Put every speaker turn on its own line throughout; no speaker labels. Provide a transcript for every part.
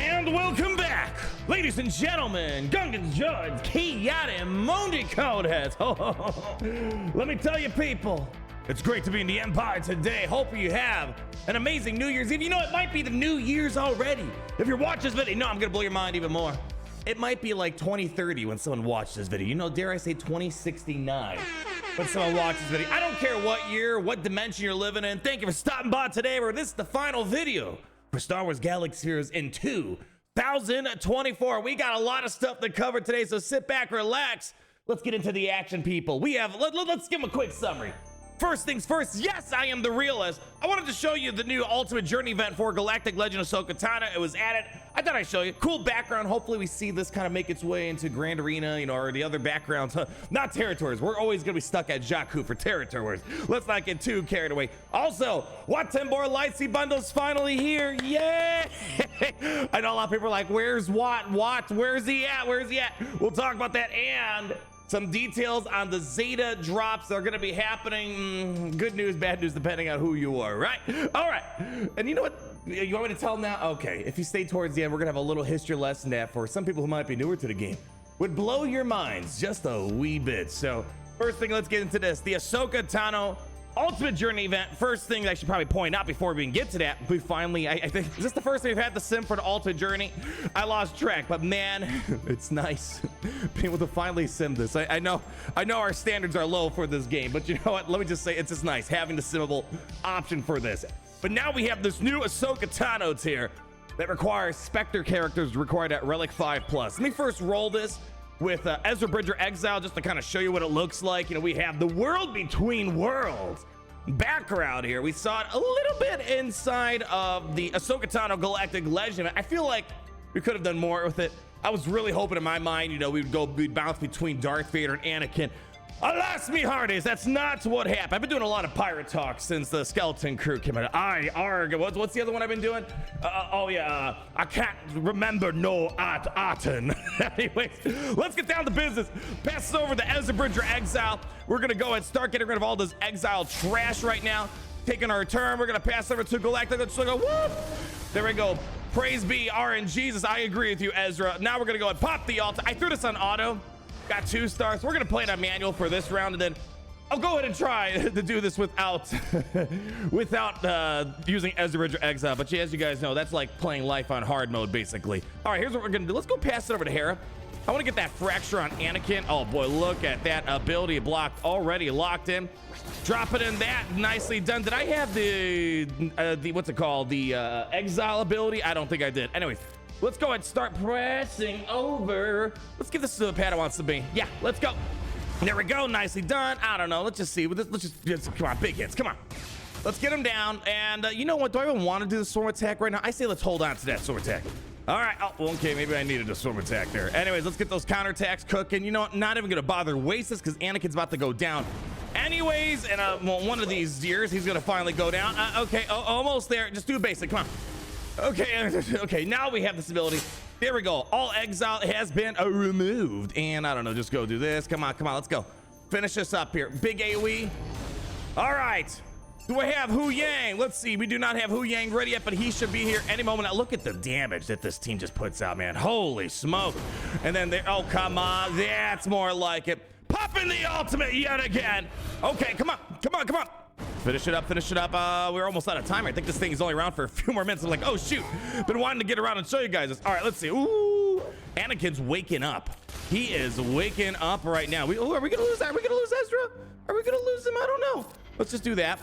And welcome back, ladies and gentlemen, Gungans, Judds, Kiyata, and Mondi Codeheads. Let me tell you, people, it's great to be in the Empire today. Hope you have an amazing New Year's Eve. You know, it might be the New Year's already. If you're watching this video, no, I'm gonna blow your mind even more. It might be like 2030 when someone watched this video. You know, dare I say 2069 when someone watches this video. I don't care what year, what dimension you're living in. Thank you for stopping by today, where this is the final video for Star Wars Galaxy Heroes in 2024. We got a lot of stuff to cover today, so sit back, relax. Let's get into the action, people. Let's give them a quick summary. First things first, yes, I am the realist. I wanted to show you the new Ultimate Journey event for Galactic Legend Ahsoka Tano. It was added. I thought I'd show you. Cool background. Hopefully we see this kind of make its way into Grand Arena, you know, or the other backgrounds. Not territories. We're always going to be stuck at Jakku for territories. Let's not get too carried away. Also, Wattenbor Lightspeed bundle's finally here. Yay! I know a lot of people are like, where's Watt? Where's he at? Where's he at? We'll talk about that and some details on the Zeta drops that are going to be happening. Good news, bad news, depending on who you are, right? All right. And you know what? You want me to tell them now? Okay. If you stay towards the end, we're going to have a little history lesson that for some people who might be newer to the game would blow your minds just a wee bit. So first thing, let's get into this. The Ahsoka Tano Ultimate Journey event. First thing I should probably point out before we can get to that, we finally, I think, is this the first time we've had the sim for the Ultimate Journey? I lost track, but man, it's nice being able to finally sim this. I know our standards are low for this game, but you know what? Let me just say, it's just nice having the simmable option for this. But now we have this new Ahsoka Tano tier that requires Spectre characters required at Relic 5+. Let me first roll this with Ezra Bridger Exile, just to kind of show you what it looks like. You know, we have the World Between Worlds background here. We saw it a little bit inside of the Ahsoka Tano Galactic Legend. I feel like we could have done more with it. I was really hoping in my mind, you know, we'd bounce between Darth Vader and Anakin. Alas me hearties, that's not what happened. I've been doing a lot of pirate talk since the Skeleton Crew came out. What's the other one I've been doing? I can't remember no Aten. Anyways, let's get down to business. Pass it over to Ezra Bridger Exile. We're gonna go and start getting rid of all this exile trash right now. Taking our turn, we're gonna pass over to Galactic. Let's go, whoop! There we go. Praise be RNGesus. I agree with you, Ezra. Now we're gonna go and pop the alt. I threw this on auto. Got 2 stars. We're gonna play it on manual for this round, and then I'll go ahead and try to do this without using Ezra Bridger Exile. But as you guys know, that's like playing life on hard mode, basically. All right, here's what we're gonna do. Let's go pass it over to Hera. I want to get that fracture on Anakin. Oh boy, look at that ability blocked already, locked in. Drop it in that, nicely done. Did I have the what's it called? The exile ability? I don't think I did. Anyways. Let's go and start pressing over. Let's give this to the pad it wants to be. Yeah, let's go. There we go, nicely done. I don't know, let's just see. Let's just come on, big hits, come on. Let's get him down. And you know what, do I even want to do the storm attack right now? I say let's hold on to that storm attack. All right, oh, okay, maybe I needed a storm attack there. Anyways, let's get those counterattacks cooking. You know what, not even gonna bother waste this because Anakin's about to go down. Anyways, and one of these years, he's gonna finally go down. Okay, almost there, just do a basic, come on. Okay, now we have this ability. There we go. All exile has been removed. And I don't know, just go do this. Come on, let's go. Finish this up here. Big AoE. All right. Do I have Hu Yang? Let's see. We do not have Hu Yang ready yet, but he should be here any moment. Now look at the damage that this team just puts out, man. Holy smoke. And then there, oh, come on. That's more like it. Popping the ultimate yet again. Okay, come on. Finish it up. We're almost out of time. I think this thing is only around for a few more minutes. I'm like, oh shoot. Been wanting to get around and show you guys this. All right, let's see. Ooh, Anakin's waking up. He is waking up right now. Are we gonna lose that? Are we gonna lose Ezra? Are we gonna lose him? I don't know. Let's just do that.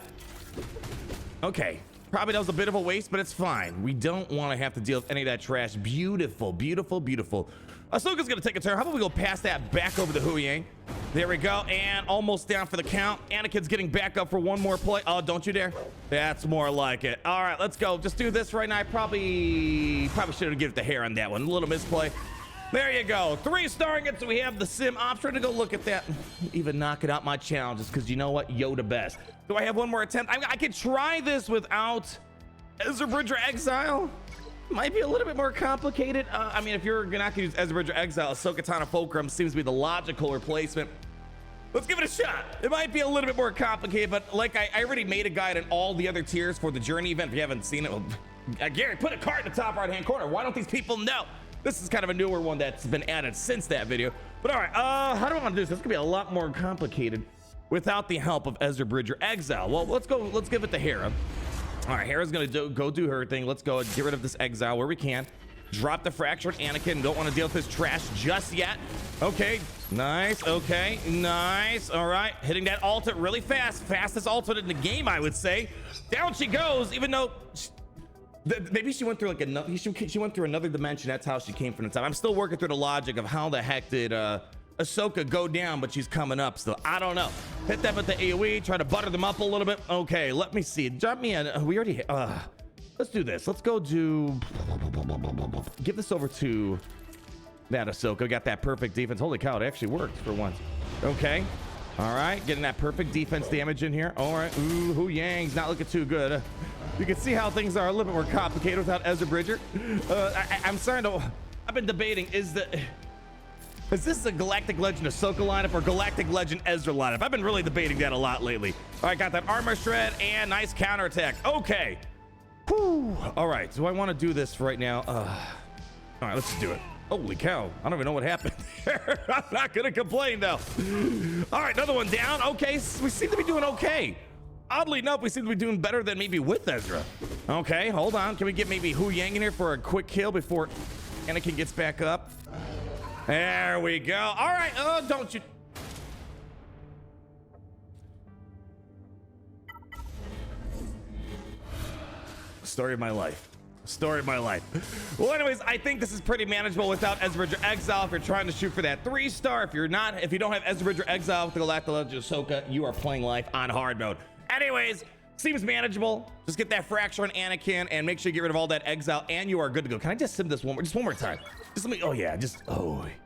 Okay. Probably that was a bit of a waste, but it's fine. We don't want to have to deal with any of that trash. Beautiful. Ahsoka's gonna take a turn. How about we go past that back over to Hu Yang? There we go, and almost down for the count. Anakin's getting back up for one more play. Oh, don't you dare. That's more like it. All right, let's go. Just do this right now. I probably should have given it to Hera on that one. A little misplay. There you go. 3-starring it, so we have the sim option to go look at that. Even knocking out my challenges, because you know what? Yoda best. Do I have one more attempt? I could try this without Ezra Bridger Exile. Might be a little bit more complicated. I mean, if you're not gonna use Ezra Bridger Exile, Ahsoka Tano Fulcrum seems to be the logical replacement. Let's give it a shot. It might be a little bit more complicated, but like I already made a guide on all the other tiers for the Journey event. If you haven't seen it, well, Gary, put a card in the top right-hand corner. Why don't these people know? This is kind of a newer one that's been added since that video. But all right, how do I want to do this? This could be a lot more complicated without the help of Ezra Bridger Exile. Well, let's give it to Hera. All right, Hera's gonna go do her thing. Let's go and get rid of this Exile where we can. Drop the fractured Anakin. Don't want to deal with this trash just yet. Okay, nice. Okay, nice. All right, hitting that ultimate really fast. Fastest ultimate in the game, I would say. Down she goes, even though maybe she went through like another. She went through another dimension. That's how she came from the top. I'm still working through the logic of how the heck did Ahsoka go down, but she's coming up still. I don't know. Hit them with the AoE. Try to butter them up a little bit. Okay, let me see. Drop me in. We already. Let's do this. Let's go do. Give this over to that Ahsoka. Got that perfect defense. Holy cow, it actually worked for once. Okay. All right, getting that perfect defense damage in here. All right. Ooh, Hu Yang's not looking too good. You can see how things are a little bit more complicated without Ezra Bridger. I'm starting to. I've been debating. Is this a Galactic Legend Ahsoka lineup or Galactic Legend Ezra lineup? I've been really debating that a lot lately. All right, got that armor shred and nice counterattack. Okay. Whew. All right, do I want to do this for right now? All right, let's just do it. Holy cow, I don't even know what happened there. I'm not gonna complain though. All right, another one down. Okay, we seem to be doing okay. Oddly enough, we seem to be doing better than maybe with Ezra. Okay, hold on. Can we get maybe Hu Yang in here for a quick kill before Anakin gets back up? There we go. All right, don't you... Story of my life. Story of my life. Well, anyways, I think this is pretty manageable without Ezra Bridger Exile. If you're trying to shoot for that 3-star, if you don't have Ezra Bridger Exile with the Galactic Legend Ahsoka, you are playing life on hard mode. Anyways, seems manageable. Just get that fracture on Anakin and make sure you get rid of all that Exile, and you are good to go. Can I just sim this one more time? Just let me. Oh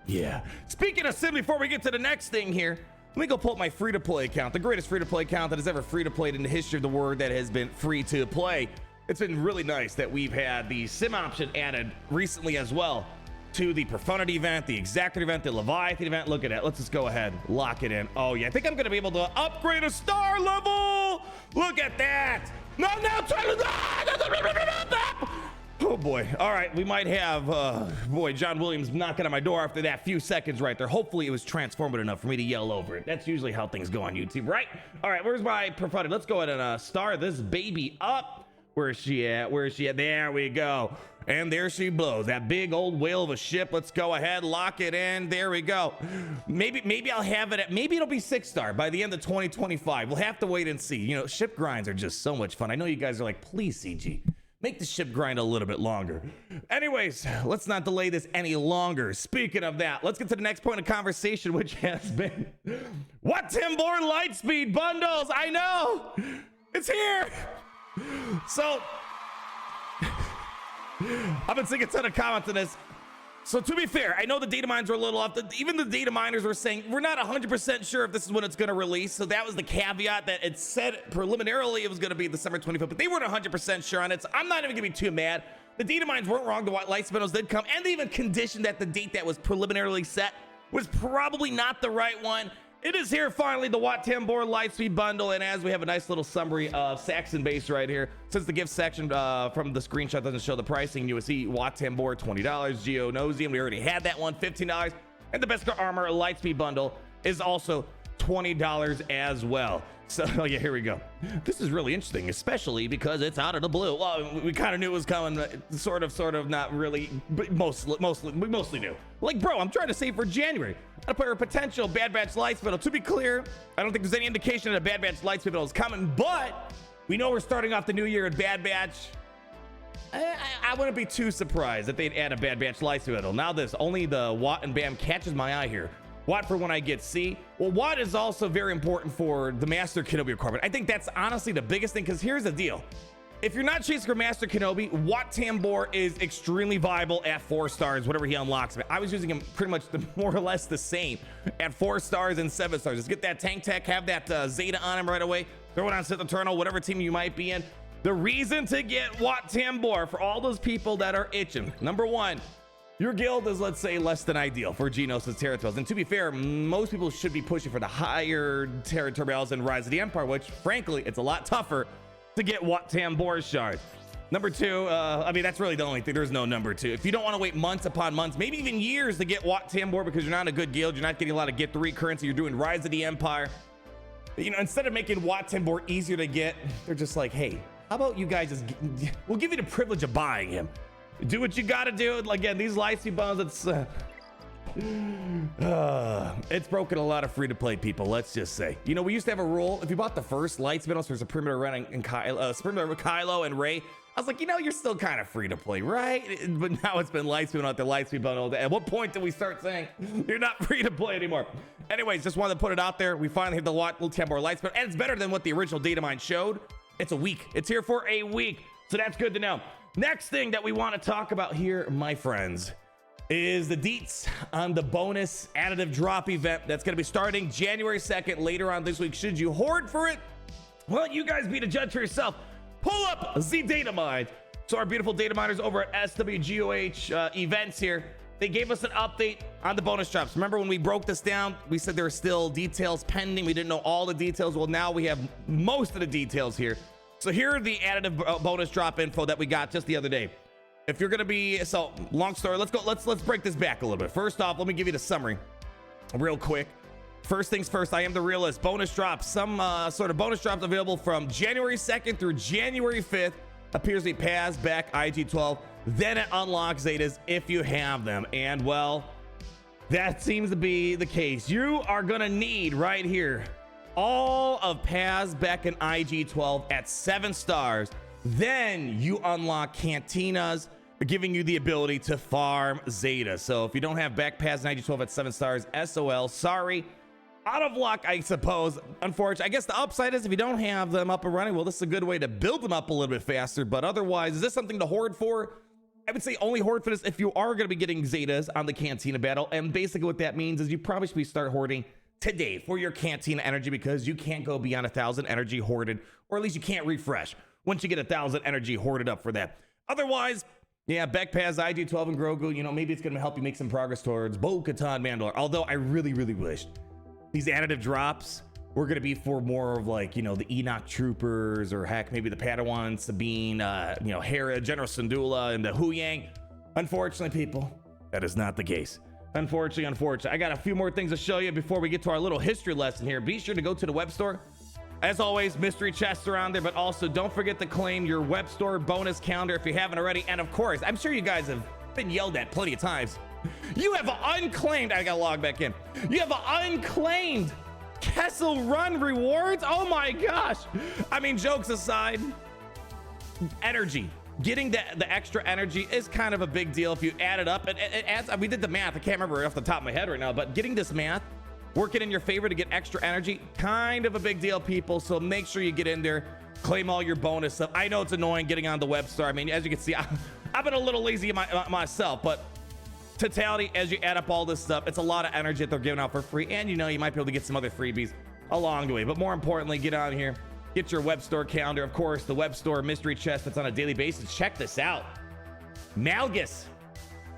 yeah. Speaking of sim, before we get to the next thing here, let me go pull up my free-to-play account, the greatest free-to-play account that has ever free-to-played in the history of the word that has been free to play. It's been really nice that we've had the sim option added recently as well to the Profundity event, the Exactor event, the Leviathan event. Look at that. Let's just go ahead, lock it in. Oh yeah, I think I'm gonna be able to upgrade a star level. Look at that. No, oh boy. All right, we might have boy, John Williams knocking on my door after that few seconds right there. Hopefully it was transformative enough for me to yell over it. That's usually how things go on YouTube, right? All right, where's my Profundity? Let's go ahead and star this baby up. Where is she at? Where is she at? There we go. And there she blows. That big old whale of a ship. Let's go ahead, lock it in. There we go. Maybe I'll have it at, maybe it'll be 6-star by the end of 2025. We'll have to wait and see. You know, ship grinds are just so much fun. I know you guys are like, please, CG, make the ship grind a little bit longer. Anyways, let's not delay this any longer. Speaking of that, let's get to the next point of conversation, which has been what Timbor Lightspeed bundles. I know it's here. So I've been seeing a ton of comments on this. So to be fair, I know the data mines were a little off. Even the data miners were saying we're not 100% sure if this is when it's going to release. So that was the caveat, that it said preliminarily it was going to be December 25th, but they weren't 100% sure on it. So I'm not even going to be too mad. The data mines weren't wrong. The light spindles did come, and they even conditioned that the date that was preliminarily set was probably not the right one. It is here finally, the Wat Tambor Lightspeed bundle, and as we have a nice little summary of Saxon base right here, since the gift section from the screenshot doesn't show the pricing, you will see Wat Tambor $20, Geonosium, we already had that one, $15, and the Beskar Armor Lightspeed bundle is also $20 as well. So oh yeah, here we go. This is really interesting, especially because it's out of the blue. Well, we kind of knew it was coming, sort of, not really, but we mostly knew. Like, bro, I'm trying to save for January. I play a potential Bad Batch Lightspeed. To be clear, I don't think there's any indication that a Bad Batch Lightspeed is coming, but we know we're starting off the new year at Bad Batch. I wouldn't be too surprised if they'd add a Bad Batch Lightspeed. Now this, only the Wat and Bam catches my eye here. Wat for when I get C. Well, Wat is also very important for the Master Kenobi requirement. I think that's honestly the biggest thing, because here's the deal. If you're not chasing for Master Kenobi, Wat Tambor is extremely viable at 4 stars, whatever he unlocks. I was using him pretty much more or less the same at 4 stars and 7 stars. Just get that tank tech, have that Zeta on him right away, throw it on Sith Eternal, whatever team you might be in. The reason to get Wat Tambor for all those people that are itching, number one, your guild is, let's say, less than ideal for Geonosis Territorials. And to be fair, most people should be pushing for the higher Territorials and Rise of the Empire, which, frankly, it's a lot tougher to get Wat Tambor shards. Number two, I mean, that's really the only thing. There's no number two. If you don't want to wait months upon months, maybe even years to get Wat Tambor because you're not in a good guild, you're not getting a lot of get 3 currency, you're doing Rise of the Empire. You know, instead of making Wat Tambor easier to get, they're just like, hey, how about you guys just, we'll give you the privilege of buying him. Do what you got to do. Again, these Lightspeed bones, it's broken a lot of free-to-play people, let's just say. You know, we used to have a rule. If you bought the first Lightspeed, there's a Perimeter Ren and Kylo and Rey. I was like, you know, you're still kind of free to play, right? But now it's been Lightspeed on the Lightspeed bundle. At what point do we start saying you're not free to play anymore? Anyways, just wanted to put it out there. We finally hit the Tambor Lightspeed, and it's better than what the original data mine showed. It's a week. It's here for a week, so that's good to know. Next thing that we want to talk about here, my friends, is the deets on the bonus additive drop event that's going to be starting January 2nd later on this week. Should you hoard for it? Well, you guys be the judge for yourself. Pull up the data mine. So our beautiful data miners over at SWGOH events here, they gave us an update on the bonus drops. Remember when we broke this down, we said there were still details pending. We didn't know all the details. Well, now we have most of the details here. So here are the additive bonus drop info that we got just the other day. If you're gonna be, so long story, let's break this back a little bit. First off, let me give you the summary real quick. First things first, I am the realist. Bonus drops, some sort of bonus drops available from January 2nd through January 5th. Appears to be Paz, back, IG-12. Then it unlocks Zetas if you have them. And well, that seems to be the case. You are gonna need right here all of Paz, Beck, and IG-12 at 7 stars. Then you unlock Cantinas, giving you the ability to farm Zeta. So if you don't have Beck, Paz, and IG-12 at 7 stars, SOL, sorry. Out of luck, I suppose. Unfortunately, I guess the upside is if you don't have them up and running, well, this is a good way to build them up a little bit faster. But otherwise, is this something to hoard for? I would say only hoard for this if you are going to be getting Zetas on the Cantina battle. And basically what that means is you probably should start hoarding today for your Cantina energy, because you can't go beyond 1,000 energy hoarded, or at least you can't refresh once you get 1,000 energy hoarded up for that. Otherwise, yeah, Beck, Paz, IG-12, and Grogu, you know, maybe it's going to help you make some progress towards Bo-Katan Mandalore. Although I really, really wished these additive drops were going to be for more of like, you know, the Enoch Troopers, or heck, maybe the Padawan, Sabine, you know, Hera, General Syndulla, and the Huyang. Unfortunately, people, that is not the case. Unfortunately. I got a few more things to show you before we get to our little history lesson here. Be sure to go to the web store. As always, mystery chests around there, but also don't forget to claim your web store bonus calendar if you haven't already. And of course, I'm sure you guys have been yelled at plenty of times. You have unclaimed, I gotta log back in. You have unclaimed Kessel Run rewards. Oh my gosh. I mean, jokes aside, energy. Getting the extra energy is kind of a big deal if you add it up. It adds, we did the math. I can't remember off the top of my head right now, but getting this math, work it in your favor to get extra energy, kind of a big deal, people. So make sure you get in there, claim all your bonus stuff. I know it's annoying getting on the web store. I mean, as you can see, I've been a little lazy myself, but totality, as you add up all this stuff, it's a lot of energy that they're giving out for free. And you know, you might be able to get some other freebies along the way. But more importantly, get on here, get your web store calendar. Of course, the web store mystery chest that's on a daily basis. Check this out. Malgus.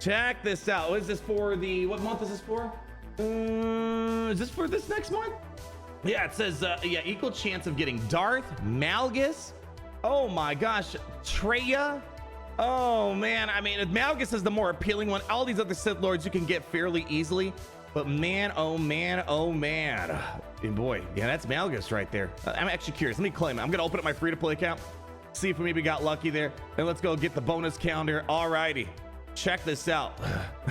Check this out. What is this for? What month is this for? Is this for this next month? Yeah, it says, yeah, equal chance of getting Darth, Malgus. Oh my gosh, Treya. Oh man, I mean, Malgus is the more appealing one. All these other Sith Lords you can get fairly easily. But man, oh man, oh man. And boy, yeah, that's Malgus right there. I'm actually curious. Let me claim it. I'm going to open up my free-to-play account, see if we maybe got lucky there. And let's go get the bonus calendar. All righty. Check this out.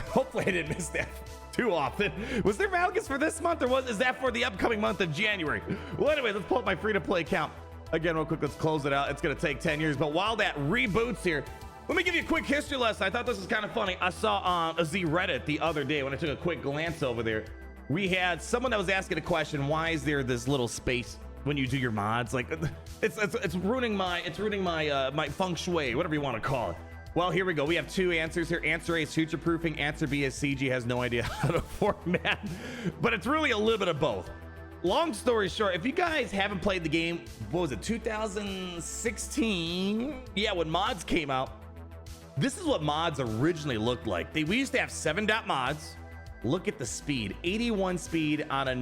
Hopefully I didn't miss that too often. Was there Malgus for this month, or is that for the upcoming month of January? Well, anyway, let's pull up my free-to-play account. Again, real quick, let's close it out. It's going to take 10 years. But while that reboots here, let me give you a quick history lesson. I thought this was kind of funny. I saw a Z Reddit the other day when I took a quick glance over there. We had someone that was asking a question: why is there this little space when you do your mods? Like, it's ruining my my feng shui, whatever you want to call it. Well, here we go. We have two answers here. Answer A is future proofing. Answer B is CG has no idea how to format, but it's really a little bit of both. Long story short, if you guys haven't played the game, what was it, 2016? Yeah, when mods came out. This is what mods originally looked like. We used to have 7.mods. Look at the speed, 81 speed on a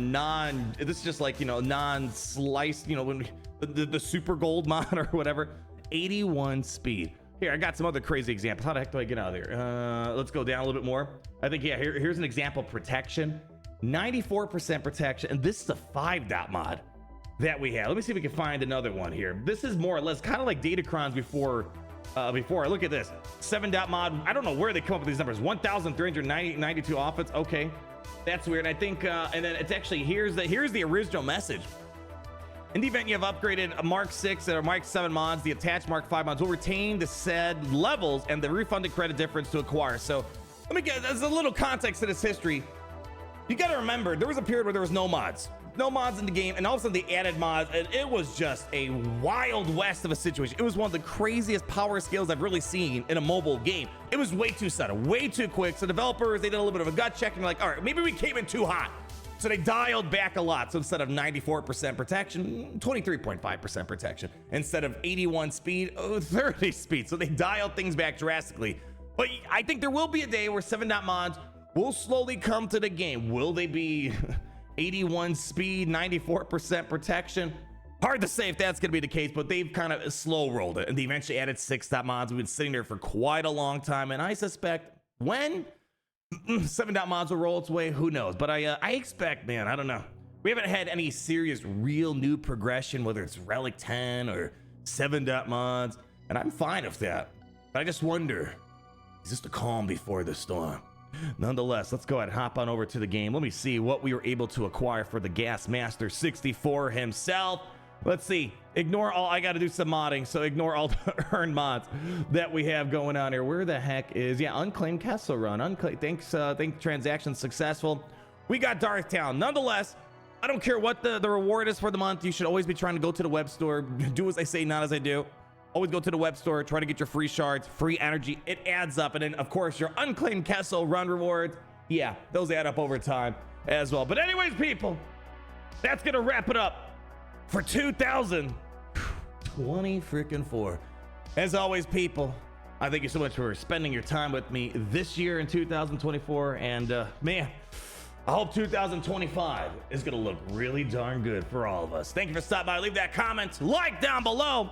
this is just like, you know, non-sliced, you know, when the super gold mod or whatever, 81 speed. Here, I got some other crazy examples. How the heck do I get out of here? Let's go down a little bit more. I think, yeah, here's an example. Protection. 94% protection. And this is a 5-dot mod that we have. Let me see if we can find another one here. This is more or less kind of like Datacrons before. Look at this. 7-dot mod. I don't know where they come up with these numbers. 1,392 offense. Okay. That's weird. I think, and then it's actually, here's the original message. In the event you have upgraded a Mark 6 or Mark 7 mods, the attached Mark 5 mods will retain the said levels and the refunded credit difference to acquire. So let me get, there's a little context to this history. You got to remember, there was a period where there was no mods in the game, and all of a sudden they added mods, and it was just a wild west of a situation. It was one of the craziest power skills I've really seen in a mobile game. It was way too sudden, way too quick. So developers, they did a little bit of a gut check and like, all right, maybe we came in too hot. So they dialed back a lot. So instead of 94% protection, 23.5% protection. Instead of 81 speed, 30 speed. So they dialed things back drastically. But I think there will be a day where 7-dot mods will slowly come to the game. Will they be 81 speed, 94% protection? Hard to say if that's going to be the case, but they've kind of slow rolled it. And they eventually added 6-dot mods. We've been sitting there for quite a long time. And I suspect when 7-dot mods will roll its way, who knows? But I expect, man, I don't know. We haven't had any serious, real new progression, whether it's Relic 10 or 7-dot mods, and I'm fine with that. But I just wonder, is this the calm before the storm? Nonetheless, let's go ahead and hop on over to the game. Let me see what we were able to acquire for the Gas Master 64 himself. Let's see. Ignore all, I got to do some modding, so ignore all the earned mods that we have going on here. Where the heck is, yeah, Unclaimed Kessel Run. Think transaction successful. We got Darth Town. Nonetheless, I don't care what the reward is for the month. You should always be trying to go to the web store. Do as I say, not as I do. Always go to the web store, try to get your free shards, free energy. It adds up. And then, of course, your Unclaimed Kessel Run rewards. Yeah, those add up over time as well. But anyways, people, that's going to wrap it up for 2020 freaking 4. As always, people, I thank you so much for spending your time with me this year in 2024. And man, I hope 2025 is going to look really darn good for all of us. Thank you for stopping by. Leave that comment, like down below.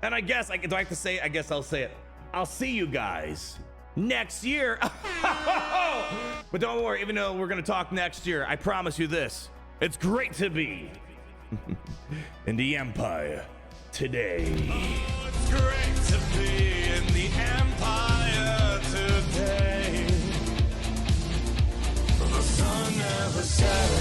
And I guess, do I have to say it? I guess I'll say it. I'll see you guys next year. But don't worry, even though we're going to talk next year, I promise you this. It's great to be in the Empire today. Oh, it's great to be in the Empire today. The sun never sets.